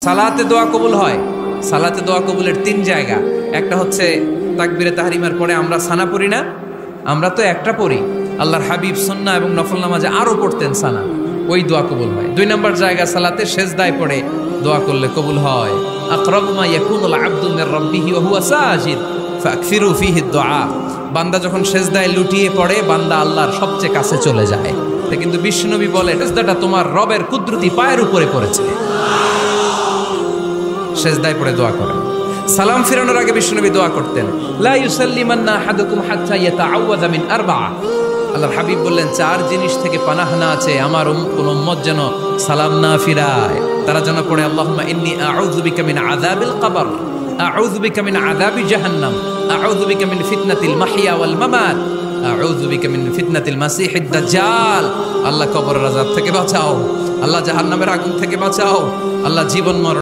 সালাতে দোয়া কবুল হয়। সালাতে দোয়া কবুলের 3 জায়গা। একটা হচ্ছে তাকবীরে তাহরিমার পরে আমরা সানা পড়ি না, আমরা তো একটা পড়ি, আল্লাহর হাবিব সুন্নাহ এবং নফল নামাজে আরো পড়তেন সানা, ওই দোয়া কবুল হয়। 2 নম্বর জায়গা সালাতে সেজদায় পড়ে দোয়া করলে কবুল হয়। আকরাবু মা ইয়াকুনুল আবদু মির রাব্বিহি ওয়া হুয়া সাজিদ ফাকসিরু ফীহি দুআ। বান্দা যখন সেজদায় লুটিয়ে পড়ে বান্দা আল্লাহর সবচেয়ে কাছে চলে যায়। তা কিন্তু বিশ্বনবী বলে সেজদাটা তোমার রবের কুদরতি পায়ের উপরে পড়েছে। সেজদায় পড়ে দোয়া করেন। সালাম ফিরানোর আগে বিশ্বনবী দোয়া করতেন, লা ইউসাল্লিমান্না আহাদুকুম হাত্তা ইয়াতাআওয়াযা মিন আরবা'a। আল্লাহর হাবিব বললেন 4 জিনিস থেকে পানাহ না আছে আমার কোন উম্মত যেন সালাম না ফিরায়। তারা যেন পড়ে আল্লাহুম্মা ইন্নী আউযু বিকা মিন আযাবিল কবর, আউযু বিকা মিন আযাবি জাহান্নাম, আউযু বিকা মিন ফিতনাতিল মাহইয়া ওয়াল মামাত, আউযু বিকা মিন ফিতনাতিল মাসিহিদ দাজ্জাল। আল্লাহ কবরের আযাব থেকে বাঁচাও, আল্লাহ জাহান্নামের আগুন থেকে বাঁচাও, আল্লাহ জীবন মরণ